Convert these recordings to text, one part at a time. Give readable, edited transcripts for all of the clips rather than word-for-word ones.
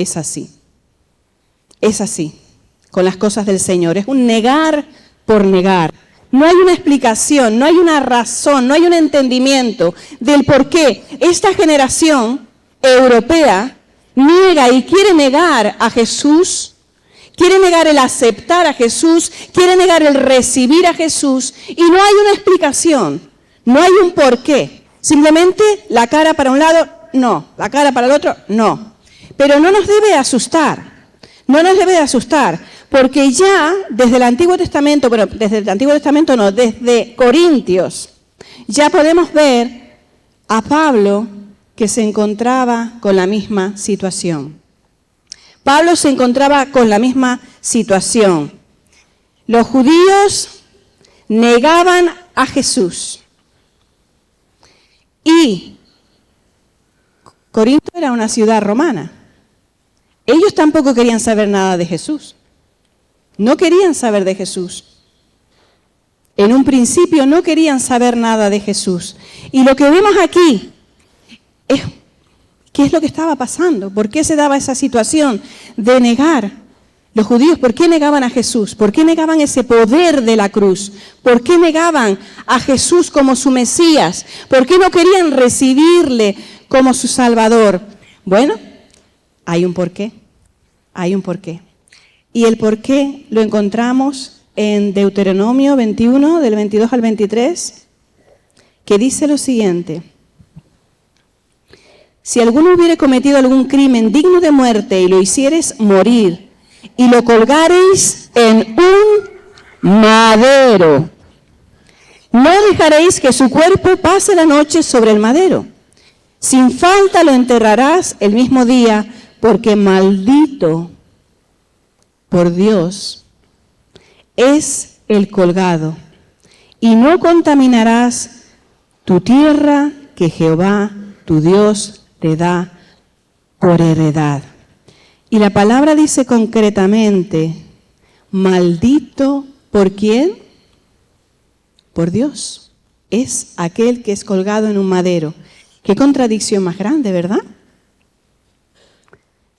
Es así, con las cosas del Señor. Es un negar por negar. No hay una explicación, no hay una razón, no hay un entendimiento del por qué esta generación europea niega y quiere negar a Jesús, quiere negar el aceptar a Jesús, quiere negar el recibir a Jesús, y no hay una explicación, no hay un por qué. Simplemente la cara para un lado, no, la cara para el otro, no. Pero no nos debe asustar, porque ya desde el Antiguo Testamento, bueno, desde el Antiguo Testamento no, desde Corintios, ya podemos ver a Pablo que se encontraba con la misma situación. Pablo se encontraba con la misma situación. Los judíos negaban a Jesús. Y Corinto era una ciudad romana. Ellos tampoco querían saber nada de Jesús. No querían saber de Jesús. En un principio no querían saber nada de Jesús. Y lo que vemos aquí es qué es lo que estaba pasando. ¿Por qué se daba esa situación de negar? Los judíos, ¿por qué negaban a Jesús? ¿Por qué negaban ese poder de la cruz? ¿Por qué negaban a Jesús como su Mesías? ¿Por qué no querían recibirle como su Salvador? Bueno, hay un porqué. Y el porqué lo encontramos en Deuteronomio 21, del 22 al 23, que dice lo siguiente: si alguno hubiere cometido algún crimen digno de muerte y lo hicieres morir, y lo colgareis en un madero, no dejaréis que su cuerpo pase la noche sobre el madero. Sin falta lo enterrarás el mismo día, porque maldito por Dios es el colgado. Y no contaminarás tu tierra que Jehová, tu Dios, te da por heredad. Y la palabra dice concretamente, maldito ¿por quién? Por Dios. Es aquel que es colgado en un madero. Qué contradicción más grande, ¿verdad?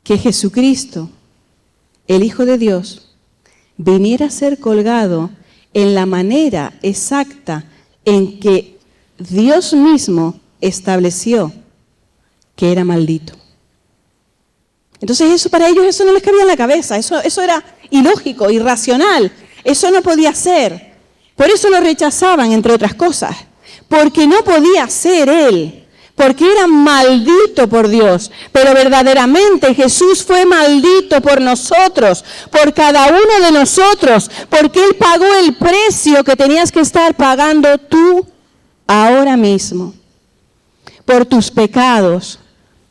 Que Jesucristo, el Hijo de Dios, viniera a ser colgado en la manera exacta en que Dios mismo estableció que era maldito. Entonces eso para ellos eso no les cabía en la cabeza, eso era ilógico, irracional, eso no podía ser. Por eso lo rechazaban, entre otras cosas, porque no podía ser Él. Porque era maldito por Dios, pero verdaderamente Jesús fue maldito por nosotros, por cada uno de nosotros, porque Él pagó el precio que tenías que estar pagando tú ahora mismo, por tus pecados,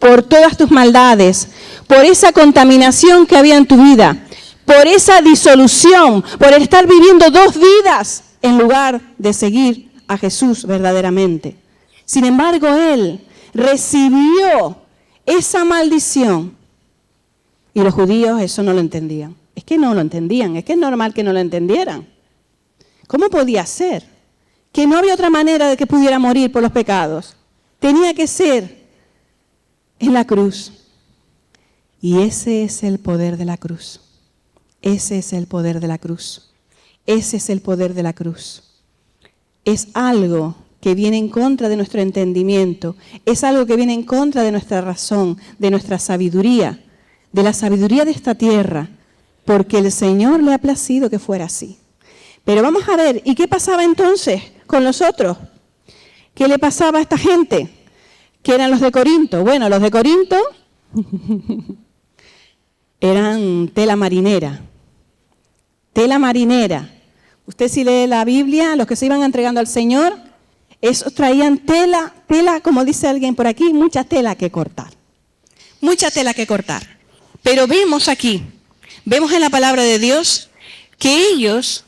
por todas tus maldades, por esa contaminación que había en tu vida, por esa disolución, por estar viviendo dos vidas en lugar de seguir a Jesús verdaderamente. Sin embargo, Él recibió esa maldición y los judíos eso no lo entendían. Es que no lo entendían, es que es normal que no lo entendieran. ¿Cómo podía ser? Que no había otra manera de que pudiera morir por los pecados. Tenía que ser en la cruz. Y ese es el poder de la cruz. Ese es el poder de la cruz. Ese es el poder de la cruz. Es algo que viene en contra de nuestro entendimiento, es algo que viene en contra de nuestra razón, de nuestra sabiduría, de la sabiduría de esta tierra, porque el Señor le ha placido que fuera así. Pero vamos a ver, ¿y qué pasaba entonces con los otros? ¿Qué le pasaba a esta gente? ¿Qué eran los de Corinto? Bueno, los de Corinto eran tela marinera. Tela marinera. Usted si lee la Biblia, los que se iban entregando al Señor, esos traían tela, como dice alguien por aquí, mucha tela que cortar. Mucha tela que cortar. Pero vemos aquí, vemos en la palabra de Dios que ellos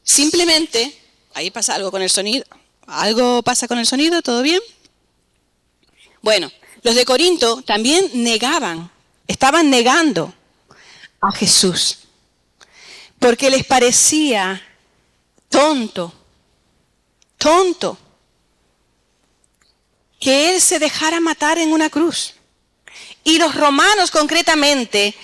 simplemente, ahí pasa algo con el sonido, ¿algo pasa con el sonido? ¿Todo bien? Bueno, los de Corinto también negaban, estaban negando a Jesús, porque les parecía tonto, que Él se dejara matar en una cruz. Y los romanos concretamente,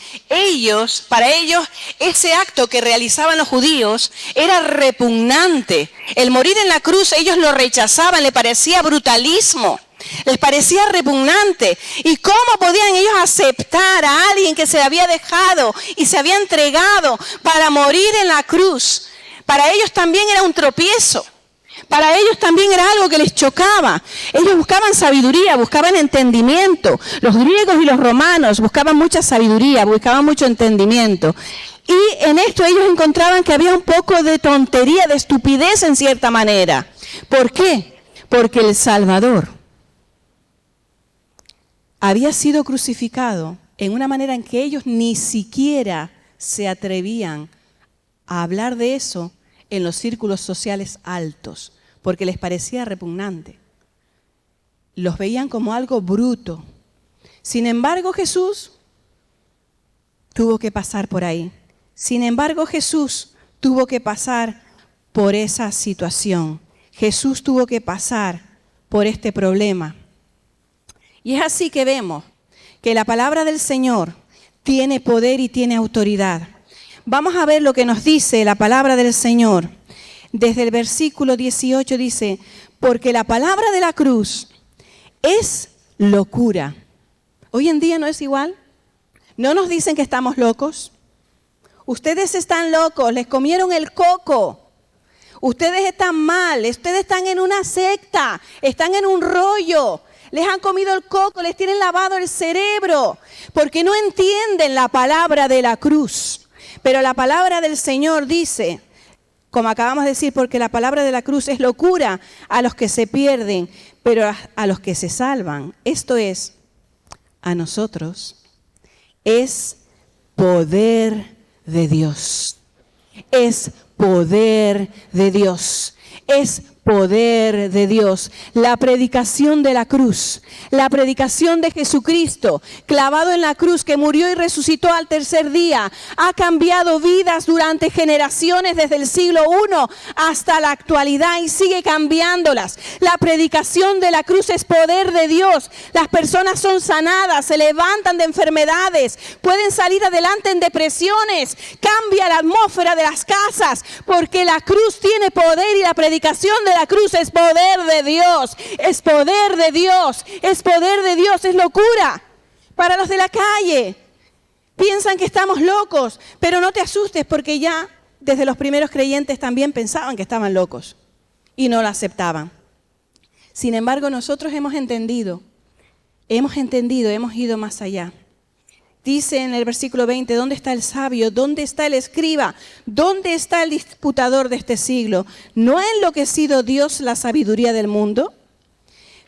para ellos, ese acto que realizaban los judíos era repugnante. El morir en la cruz, ellos lo rechazaban, le parecía brutalismo, les parecía repugnante. ¿Y cómo podían ellos aceptar a alguien que se había dejado y se había entregado para morir en la cruz? Para ellos también era un tropiezo. Para ellos también era algo que les chocaba. Ellos buscaban sabiduría, buscaban entendimiento. Los griegos y los romanos buscaban mucha sabiduría, buscaban mucho entendimiento. Y en esto ellos encontraban que había un poco de tontería, de estupidez en cierta manera. ¿Por qué? Porque el Salvador había sido crucificado en una manera en que ellos ni siquiera se atrevían a hablar de eso en los círculos sociales altos, porque les parecía repugnante. Los veían como algo bruto. Sin embargo, Jesús tuvo que pasar por ahí. Sin embargo, Jesús tuvo que pasar por esa situación. Jesús tuvo que pasar por este problema. Y es así que vemos que la palabra del Señor tiene poder y tiene autoridad. Vamos a ver lo que nos dice la palabra del Señor. Desde el versículo 18 dice, porque la palabra de la cruz es locura. Hoy en día no es igual. ¿No nos dicen que estamos locos? Ustedes están locos, les comieron el coco. Ustedes están mal, ustedes están en una secta, están en un rollo. Les han comido el coco, les tienen lavado el cerebro, porque no entienden la palabra de la cruz. Pero la palabra del Señor dice, como acabamos de decir, porque la palabra de la cruz es locura a los que se pierden, pero a los que se salvan, esto es, a nosotros, es poder de Dios. Es poder de Dios. Es poder de Dios. La predicación de la cruz, la predicación de Jesucristo, clavado en la cruz, que murió y resucitó al tercer día, ha cambiado vidas durante generaciones desde el siglo I hasta la actualidad y sigue cambiándolas. La predicación de la cruz es poder de Dios. Las personas son sanadas, se levantan de enfermedades, pueden salir adelante en depresiones, cambia la atmósfera de las casas, porque la cruz tiene poder y la predicación de la cruz es poder de Dios, es poder de Dios, es poder de Dios, es locura. Para los de la calle, piensan que estamos locos, pero no te asustes porque ya desde los primeros creyentes también pensaban que estaban locos y no lo aceptaban. Sin embargo, nosotros hemos entendido, hemos ido más allá. Dice en el versículo 20, ¿dónde está el sabio? ¿Dónde está el escriba? ¿Dónde está el disputador de este siglo? ¿No ha enloquecido Dios la sabiduría del mundo?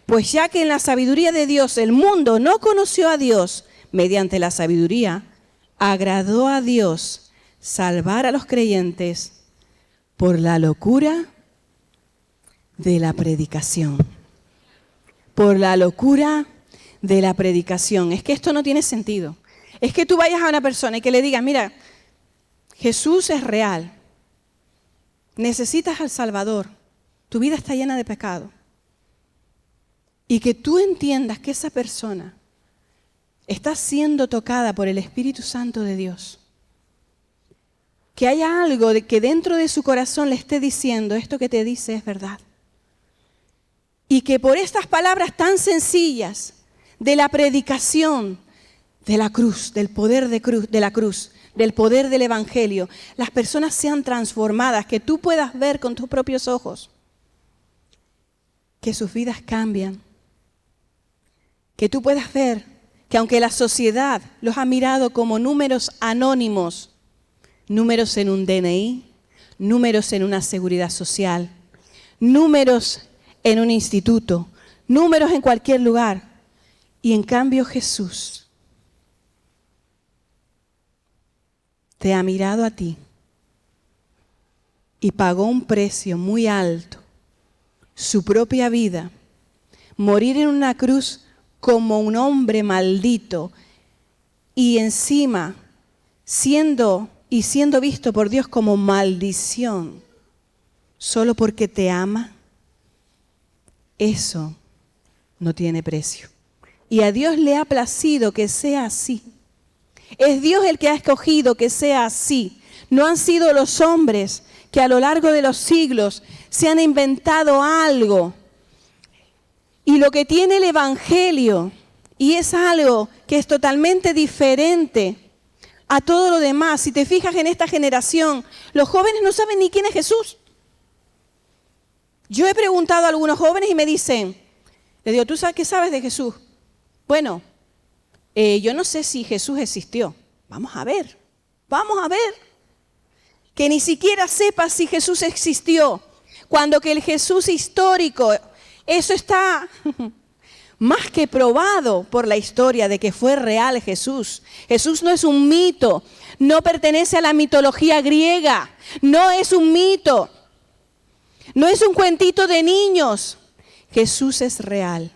Pues ya que en la sabiduría de Dios el mundo no conoció a Dios, mediante la sabiduría, agradó a Dios salvar a los creyentes por la locura de la predicación. Por la locura de la predicación. Es que esto no tiene sentido. Es que tú vayas a una persona y que le digas, mira, Jesús es real, necesitas al Salvador, tu vida está llena de pecado. Y que tú entiendas que esa persona está siendo tocada por el Espíritu Santo de Dios. Que haya algo que dentro de su corazón le esté diciendo, esto que te dice es verdad. Y que por estas palabras tan sencillas de la predicación, de la cruz, del poder de la cruz, del poder del Evangelio, las personas sean transformadas, que tú puedas ver con tus propios ojos que sus vidas cambian, que tú puedas ver que aunque la sociedad los ha mirado como números anónimos, números en un DNI, números en una seguridad social, números en un instituto, números en cualquier lugar, y en cambio Jesús te ha mirado a ti y pagó un precio muy alto, su propia vida, morir en una cruz como un hombre maldito y encima siendo visto por Dios como maldición, solo porque te ama, eso no tiene precio. Y a Dios le ha placido que sea así. Es Dios el que ha escogido que sea así. No han sido los hombres que a lo largo de los siglos se han inventado algo. Y lo que tiene el Evangelio, y es algo que es totalmente diferente a todo lo demás. Si te fijas en esta generación, los jóvenes no saben ni quién es Jesús. Yo he preguntado a algunos jóvenes y me dicen, le digo, ¿tú sabes qué sabes de Jesús? Bueno, yo no sé si Jesús existió. Vamos a ver. Que ni siquiera sepas si Jesús existió. Cuando que el Jesús histórico, eso está más que probado por la historia de que fue real Jesús. Jesús no es un mito, no pertenece a la mitología griega, no es un mito, no es un cuentito de niños. Jesús es real.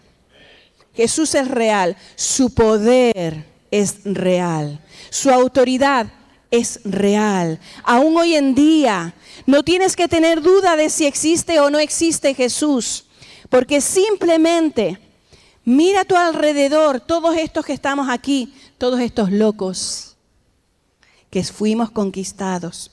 Jesús es real, su poder es real, su autoridad es real. Aún hoy en día no tienes que tener duda de si existe o no existe Jesús, porque simplemente mira a tu alrededor, todos estos que estamos aquí, todos estos locos que fuimos conquistados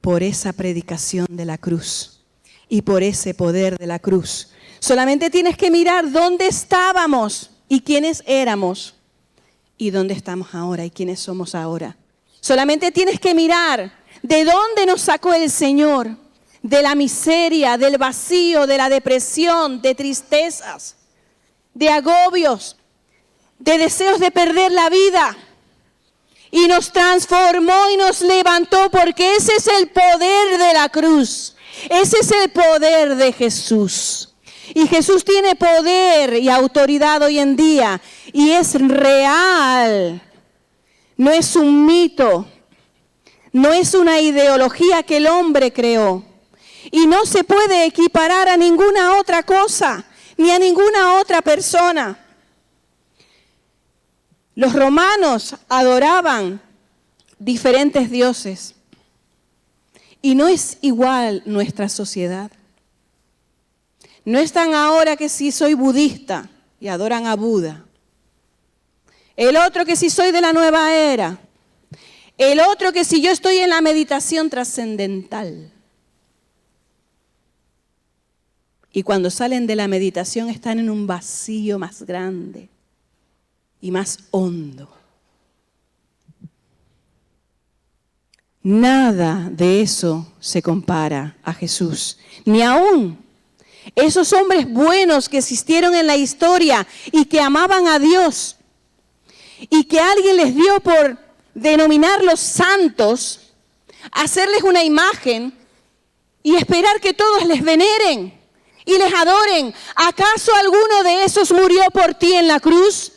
por esa predicación de la cruz y por ese poder de la cruz. Solamente tienes que mirar dónde estábamos y quiénes éramos y dónde estamos ahora y quiénes somos ahora. Solamente tienes que mirar de dónde nos sacó el Señor, de la miseria, del vacío, de la depresión, de tristezas, de agobios, de deseos de perder la vida. Y nos transformó y nos levantó, porque ese es el poder de la cruz. Ese es el poder de Jesús. Y Jesús tiene poder y autoridad hoy en día. Y es real. No es un mito. No es una ideología que el hombre creó. Y no se puede equiparar a ninguna otra cosa, ni a ninguna otra persona. Los romanos adoraban diferentes dioses. Y no es igual nuestra sociedad. No están ahora que si soy budista y adoran a Buda. El otro que si soy de la nueva era. El otro que si yo estoy en la meditación trascendental. Y cuando salen de la meditación están en un vacío más grande y más hondo. Nada de eso se compara a Jesús, ni aún esos hombres buenos que existieron en la historia y que amaban a Dios y que alguien les dio por denominarlos santos, hacerles una imagen y esperar que todos les veneren y les adoren. ¿Acaso alguno de esos murió por ti en la cruz?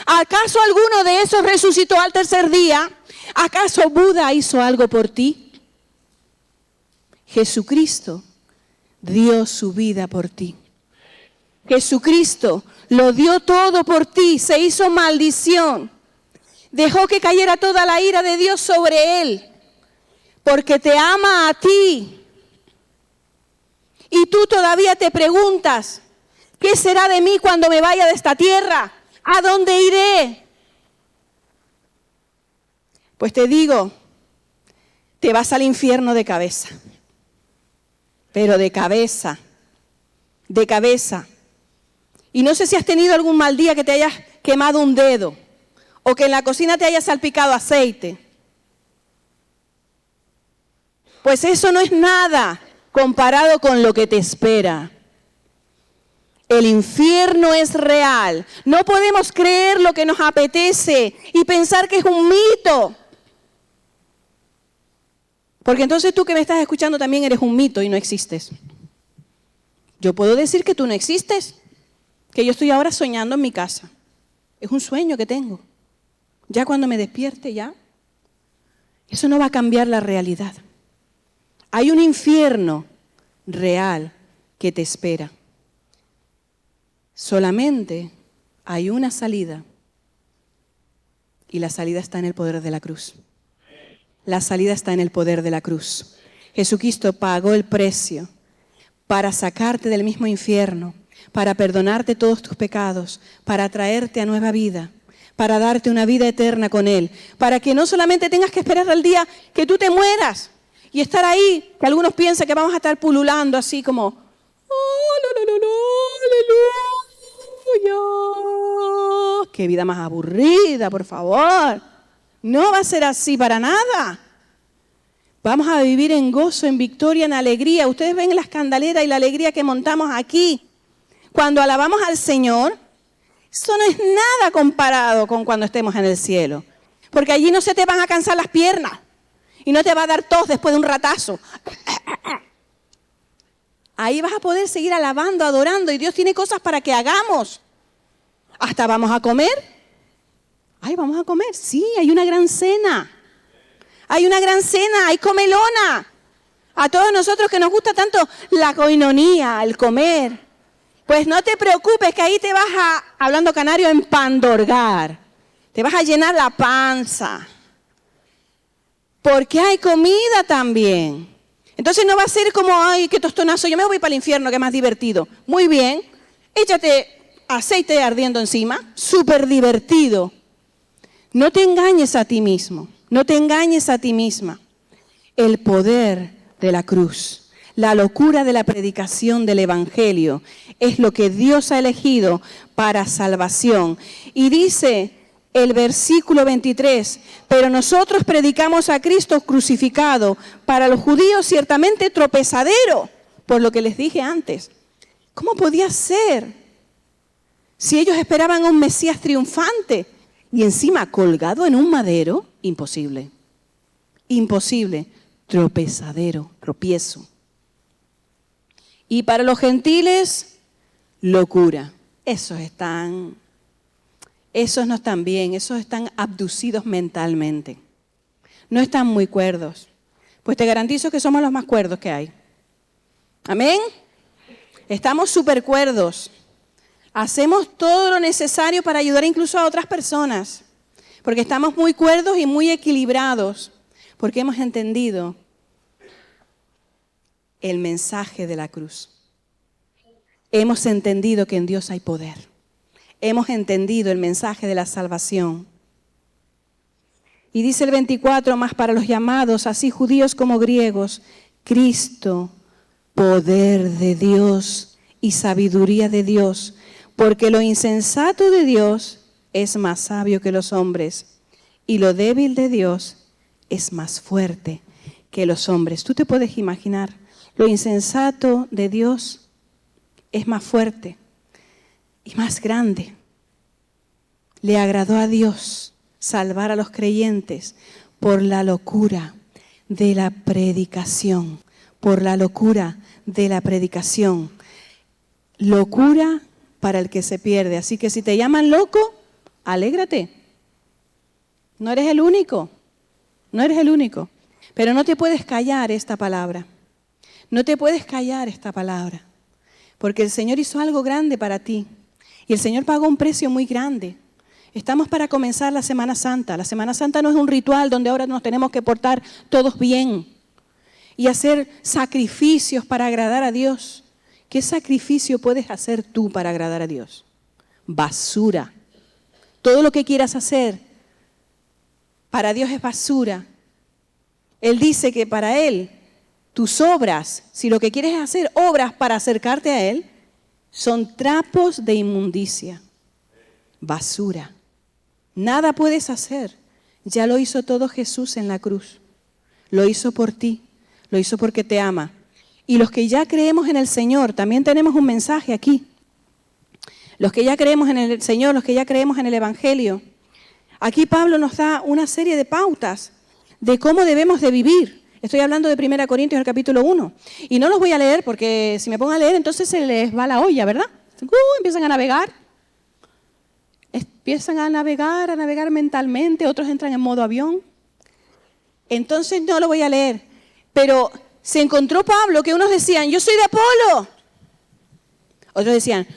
¿Acaso alguno de esos resucitó al tercer día? ¿Acaso Buda hizo algo por ti? Jesucristo dio su vida por ti. Jesucristo lo dio todo por ti, se hizo maldición. Dejó que cayera toda la ira de Dios sobre él, porque te ama a ti. Y tú todavía te preguntas, ¿qué será de mí cuando me vaya de esta tierra? ¿A dónde iré? Pues te digo, te vas al infierno de cabeza. Pero de cabeza, de cabeza. Y no sé si has tenido algún mal día que te hayas quemado un dedo o que en la cocina te haya salpicado aceite. Pues eso no es nada comparado con lo que te espera. El infierno es real. No podemos creer lo que nos apetece y pensar que es un mito. Porque entonces tú que me estás escuchando también eres un mito y no existes. Yo puedo decir que tú no existes, que yo estoy ahora soñando en mi casa. Es un sueño que tengo. Ya cuando me despierte, ya. Eso no va a cambiar la realidad. Hay un infierno real que te espera. Solamente hay una salida. Y la salida está en el poder de la cruz. La salida está en el poder de la cruz. Jesucristo pagó el precio para sacarte del mismo infierno, para perdonarte todos tus pecados, para traerte a nueva vida, para darte una vida eterna con Él, para que no solamente tengas que esperar al día que tú te mueras y estar ahí, que algunos piensan que vamos a estar pululando así como, ¡oh, aleluya! ¡Qué vida más aburrida, por favor! No va a ser así para nada. Vamos a vivir en gozo, en victoria, en alegría. Ustedes ven la escandalera y la alegría que montamos aquí. Cuando alabamos al Señor, eso no es nada comparado con cuando estemos en el cielo. Porque allí no se te van a cansar las piernas y no te va a dar tos después de un ratazo. Ahí vas a poder seguir alabando, adorando, y Dios tiene cosas para que hagamos. Hasta vamos a comer. Ay, vamos a comer. Sí, hay una gran cena. Hay una gran cena, hay comelona. A todos nosotros que nos gusta tanto la coinonía, el comer. Pues no te preocupes que ahí te vas a, hablando canario, empandorgar. Te vas a llenar la panza. Porque hay comida también. Entonces no va a ser como, ay, qué tostonazo, yo me voy para el infierno, que es más divertido. Muy bien, échate aceite ardiendo encima, súper divertido. No te engañes a ti mismo, no te engañes a ti misma. El poder de la cruz, la locura de la predicación del Evangelio, es lo que Dios ha elegido para salvación. Y dice el versículo 23, pero nosotros predicamos a Cristo crucificado, para los judíos ciertamente tropezadero, por lo que les dije antes. ¿Cómo podía ser? Si ellos esperaban a un Mesías triunfante y encima colgado en un madero, imposible. Imposible. Tropezadero, tropiezo. Y para los gentiles, locura. Esos no están bien, esos están abducidos mentalmente. No están muy cuerdos. Pues te garantizo que somos los más cuerdos que hay. ¿Amén? Estamos súper cuerdos. Hacemos todo lo necesario para ayudar incluso a otras personas. Porque estamos muy cuerdos y muy equilibrados. Porque hemos entendido el mensaje de la cruz. Hemos entendido que en Dios hay poder. Hemos entendido el mensaje de la salvación. Y dice el 24, más para los llamados, así judíos como griegos, Cristo, poder de Dios y sabiduría de Dios, porque lo insensato de Dios es más sabio que los hombres, y lo débil de Dios es más fuerte que los hombres. Tú te puedes imaginar, lo insensato de Dios es más fuerte y más grande. Le agradó a Dios salvar a los creyentes por la locura de la predicación, por la locura de la predicación. Locura para el que se pierde. Así que si te llaman loco, alégrate. No eres el único, no eres el único. Pero no te puedes callar esta palabra. No te puedes callar esta palabra. Porque el Señor hizo algo grande para ti. Y el Señor pagó un precio muy grande. Estamos para comenzar la Semana Santa. La Semana Santa no es un ritual donde ahora nos tenemos que portar todos bien y hacer sacrificios para agradar a Dios. ¿Qué sacrificio puedes hacer tú para agradar a Dios? Basura. Todo lo que quieras hacer para Dios es basura. Él dice que para Él, tus obras, si lo que quieres es hacer obras para acercarte a Él, son trapos de inmundicia, basura. Nada puedes hacer. Ya lo hizo todo Jesús en la cruz. Lo hizo por ti, lo hizo porque te ama. Y los que ya creemos en el Señor, también tenemos un mensaje aquí. Los que ya creemos en el Señor, los que ya creemos en el Evangelio. Aquí Pablo nos da una serie de pautas de cómo debemos de vivir. Estoy hablando de 1 Corintios, el capítulo 1. Y no los voy a leer porque si me pongo a leer entonces se les va la olla, ¿verdad? Empiezan a navegar. Empiezan a navegar mentalmente. Otros entran en modo avión. Entonces no lo voy a leer. Pero se encontró Pablo que unos decían, yo soy de Apolo. Otros decían,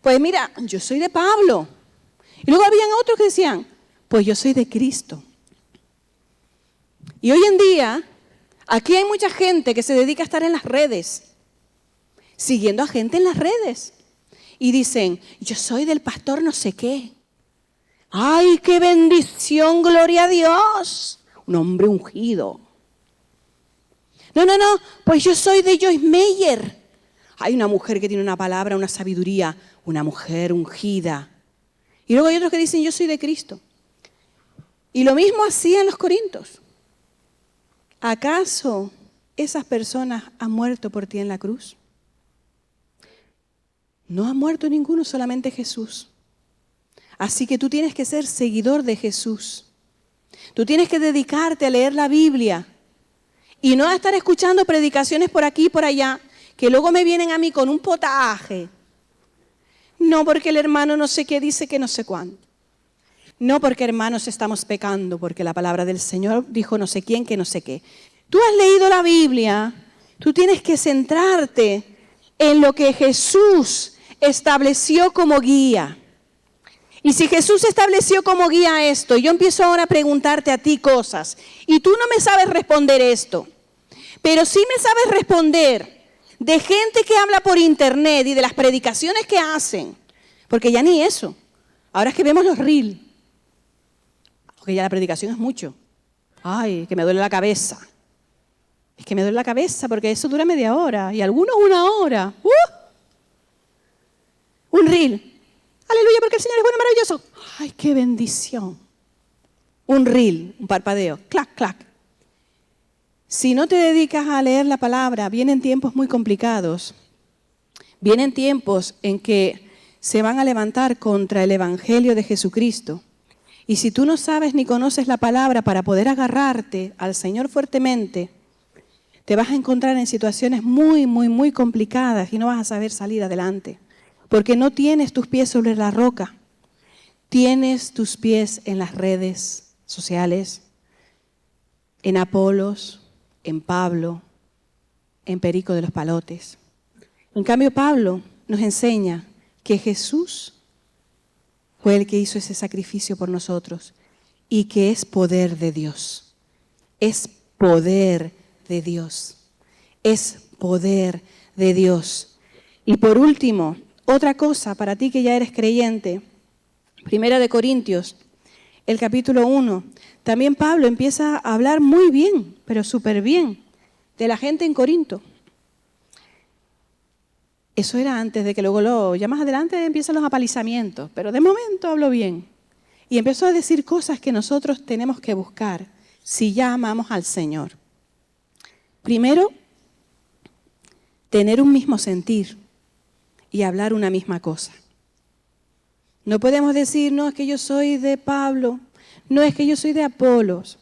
pues mira, yo soy de Pablo. Y luego habían otros que decían, pues yo soy de Cristo. Y hoy en día, aquí hay mucha gente que se dedica a estar en las redes, siguiendo a gente en las redes. y dicen, yo soy del pastor no sé qué. ¡Ay, qué bendición, gloria a Dios! Un hombre ungido. No, pues yo soy de Joyce Meyer. Hay una mujer que tiene una palabra, una sabiduría, una mujer ungida. Y luego hay otros que dicen, yo soy de Cristo. Y lo mismo hacían los corintios. ¿Acaso esas personas han muerto por ti en la cruz? No ha muerto ninguno, solamente Jesús. Así que tú tienes que ser seguidor de Jesús. Tú tienes que dedicarte a leer la Biblia y no a estar escuchando predicaciones por aquí y por allá, que luego me vienen a mí con un potaje. No, porque el hermano no sé qué dice que no sé cuánto. No, porque hermanos estamos pecando, porque la palabra del Señor dijo no sé quién que no sé qué. Tú has leído la Biblia, tú tienes que centrarte en lo que Jesús estableció como guía. Y si Jesús estableció como guía esto, yo empiezo ahora a preguntarte a ti cosas, y tú no me sabes responder esto, pero sí me sabes responder de gente que habla por internet y de las predicaciones que hacen, porque ya ni eso, ahora es que vemos los reels, porque ya la predicación es mucho. Ay, que me duele la cabeza. Es que me duele la cabeza porque eso dura media hora y algunos 1 hora. Un reel. Aleluya, porque el Señor es bueno y maravilloso. ¡Ay, qué bendición! Un reel, un parpadeo. Clac, clac. Si no te dedicas a leer la palabra, vienen tiempos muy complicados. Vienen tiempos en que se van a levantar contra el Evangelio de Jesucristo. Y si tú no sabes ni conoces la palabra para poder agarrarte al Señor fuertemente, te vas a encontrar en situaciones muy, muy, muy complicadas y no vas a saber salir adelante. Porque no tienes tus pies sobre la roca, tienes tus pies en las redes sociales, en Apolos, en Pablo, en Perico de los Palotes. En cambio, Pablo nos enseña que Jesús fue el que hizo ese sacrificio por nosotros y que es poder de Dios. Es poder de Dios. Es poder de Dios. Y por último, otra cosa para ti que ya eres creyente, 1 Corintios, el capítulo 1, también Pablo empieza a hablar muy bien, pero súper bien, de la gente en Corinto. Eso era antes de que luego ya más adelante empiezan los apalizamientos, pero de momento hablo bien. Y empezó a decir cosas que nosotros tenemos que buscar si ya amamos al Señor. Primero, tener un mismo sentir y hablar una misma cosa. No podemos decir, no, es que yo soy de Pablo, no es que yo soy de Apolos,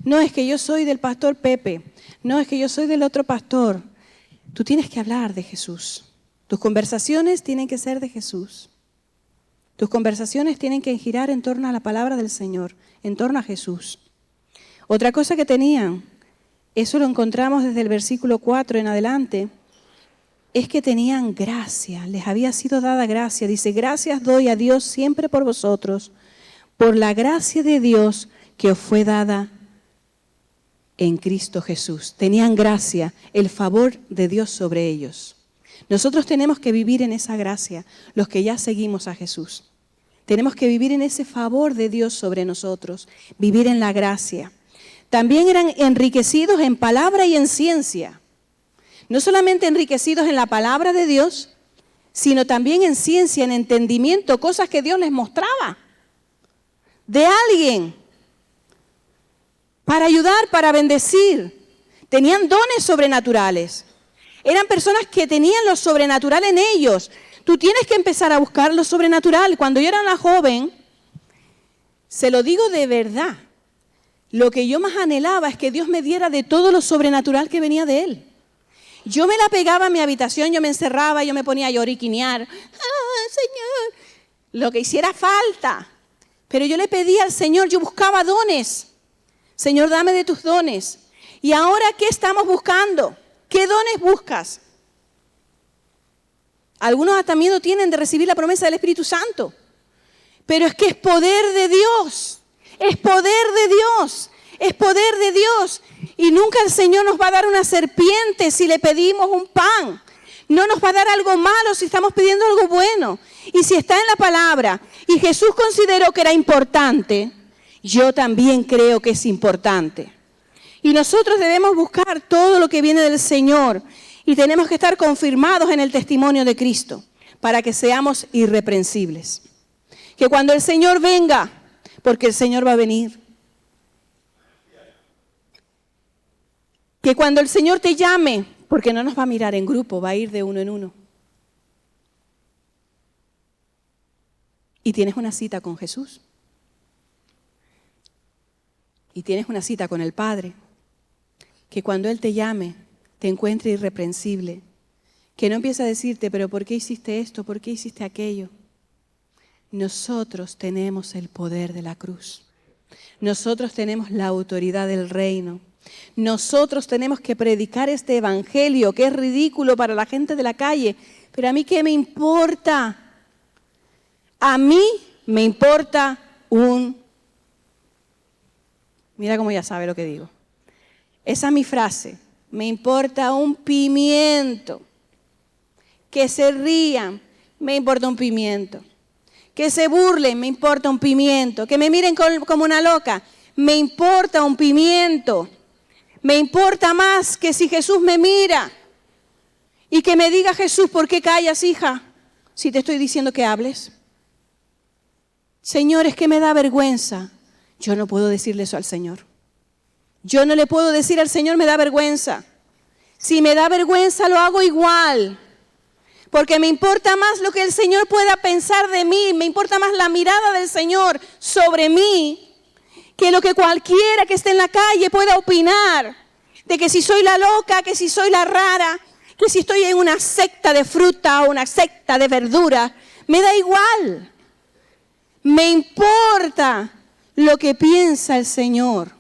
no es que yo soy del pastor Pepe, no es que yo soy del otro pastor. Tú tienes que hablar de Jesús. Tus conversaciones tienen que ser de Jesús. Tus conversaciones tienen que girar en torno a la palabra del Señor, en torno a Jesús. Otra cosa que tenían, eso lo encontramos desde el versículo 4 en adelante, es que tenían gracia, les había sido dada gracia. Dice, gracias doy a Dios siempre por vosotros, por la gracia de Dios que os fue dada en Cristo Jesús. Tenían gracia, el favor de Dios sobre ellos. Nosotros tenemos que vivir en esa gracia, los que ya seguimos a Jesús. Tenemos que vivir en ese favor de Dios sobre nosotros, vivir en la gracia. También eran enriquecidos en palabra y en ciencia. No solamente enriquecidos en la palabra de Dios, sino también en ciencia, en entendimiento, cosas que Dios les mostraba de alguien para ayudar, para bendecir. Tenían dones sobrenaturales. Eran personas que tenían lo sobrenatural en ellos. Tú tienes que empezar a buscar lo sobrenatural. Cuando yo era una joven, se lo digo de verdad, lo que yo más anhelaba es que Dios me diera de todo lo sobrenatural que venía de Él. Yo me la pegaba en mi habitación, yo me encerraba, yo me ponía a lloriquinear. ¡Ah, Señor! Lo que hiciera falta. Pero yo le pedía al Señor, yo buscaba dones. Señor, dame de tus dones. ¿Y ahora qué estamos buscando? ¿Qué dones buscas? Algunos hasta miedo tienen de recibir la promesa del Espíritu Santo. Pero es que es poder de Dios. Es poder de Dios. Es poder de Dios. Y nunca el Señor nos va a dar una serpiente si le pedimos un pan. No nos va a dar algo malo si estamos pidiendo algo bueno. Y si está en la palabra y Jesús consideró que era importante, yo también creo que es importante. Y nosotros debemos buscar todo lo que viene del Señor y tenemos que estar confirmados en el testimonio de Cristo para que seamos irreprensibles. Que cuando el Señor venga, porque el Señor va a venir, que cuando el Señor te llame, porque no nos va a mirar en grupo, va a ir de uno en uno. Y tienes una cita con Jesús. Y tienes una cita con el Padre. Que cuando Él te llame, te encuentre irreprensible. Que no empiece a decirte, pero ¿por qué hiciste esto? ¿Por qué hiciste aquello? Nosotros tenemos el poder de la cruz. Nosotros tenemos la autoridad del reino. Nosotros tenemos que predicar este evangelio que es ridículo para la gente de la calle. Pero a mí, ¿qué me importa? A mí me importa mira cómo ya sabe lo que digo. Esa es mi frase. Me importa un pimiento. Que se rían, me importa un pimiento. Que se burlen, me importa un pimiento. Que me miren como una loca, me importa un pimiento. Me importa más que si Jesús me mira y que me diga Jesús, ¿por qué callas, hija? Si te estoy diciendo que hables. Señor, es que me da vergüenza. Yo no puedo decirle eso al Señor. Yo no le puedo decir al Señor, me da vergüenza. Si me da vergüenza, lo hago igual. Porque me importa más lo que el Señor pueda pensar de mí. Me importa más la mirada del Señor sobre mí que lo que cualquiera que esté en la calle pueda opinar. De que si soy la loca, que si soy la rara, que si estoy en una secta de fruta o una secta de verdura. Me da igual. Me importa lo que piensa el Señor.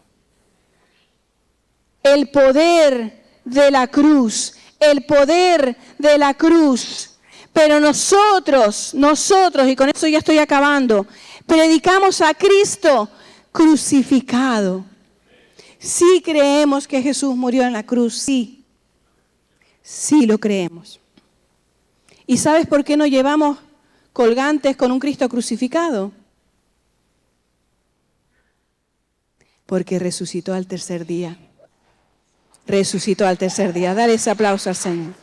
El poder de la cruz. El poder de la cruz. Pero nosotros, y con eso ya estoy acabando, predicamos a Cristo crucificado. Sí creemos que Jesús murió en la cruz, sí. Sí lo creemos. ¿Y sabes por qué no llevamos colgantes con un Cristo crucificado? Porque resucitó al tercer día. Resucitó al tercer día. Dale ese aplauso al Señor.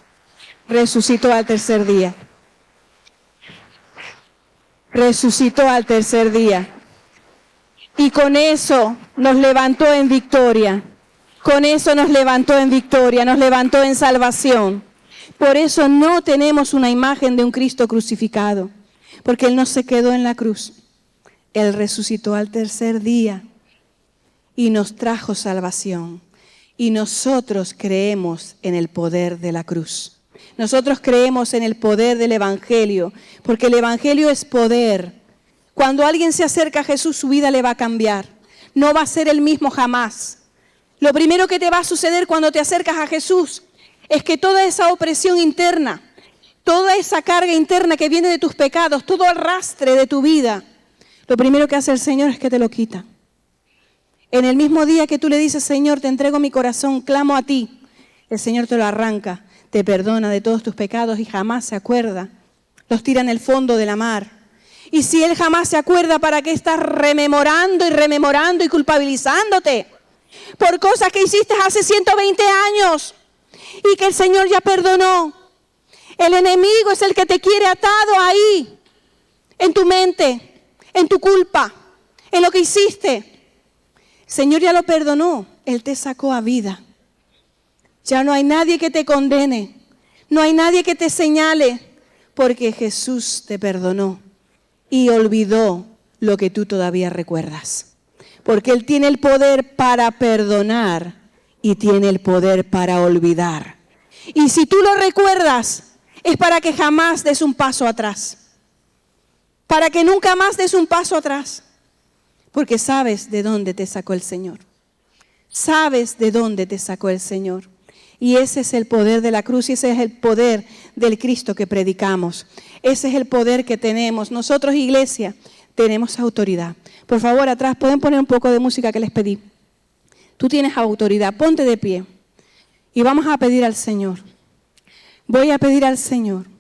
Resucitó al tercer día. Resucitó al tercer día. Y con eso nos levantó en victoria. Con eso nos levantó en victoria, nos levantó en salvación. Por eso no tenemos una imagen de un Cristo crucificado. Porque Él no se quedó en la cruz. Él resucitó al tercer día y nos trajo salvación. Y nosotros creemos en el poder de la cruz. Nosotros creemos en el poder del Evangelio, porque el Evangelio es poder. Cuando alguien se acerca a Jesús, su vida le va a cambiar. No va a ser el mismo jamás. Lo primero que te va a suceder cuando te acercas a Jesús es que toda esa opresión interna, toda esa carga interna que viene de tus pecados, todo el arrastre de tu vida, lo primero que hace el Señor es que te lo quita. En el mismo día que tú le dices, Señor, te entrego mi corazón, clamo a ti, el Señor te lo arranca, te perdona de todos tus pecados y jamás se acuerda. Los tira en el fondo de la mar. Y si Él jamás se acuerda, ¿para qué estás rememorando y culpabilizándote por cosas que hiciste hace 120 años y que el Señor ya perdonó? El enemigo es el que te quiere atado ahí, en tu mente, en tu culpa, en lo que hiciste. El Señor ya lo perdonó, Él te sacó a vida. Ya no hay nadie que te condene, no hay nadie que te señale, porque Jesús te perdonó y olvidó lo que tú todavía recuerdas. Porque Él tiene el poder para perdonar y tiene el poder para olvidar. Y si tú lo recuerdas, es para que jamás des un paso atrás. Para que nunca más des un paso atrás. Porque sabes de dónde te sacó el Señor. Sabes de dónde te sacó el Señor. Y ese es el poder de la cruz y ese es el poder del Cristo que predicamos. Ese es el poder que tenemos. Nosotros, iglesia, tenemos autoridad. Por favor, atrás, ¿pueden poner un poco de música que les pedí? Tú tienes autoridad. Ponte de pie. Y vamos a pedir al Señor. Voy a pedir al Señor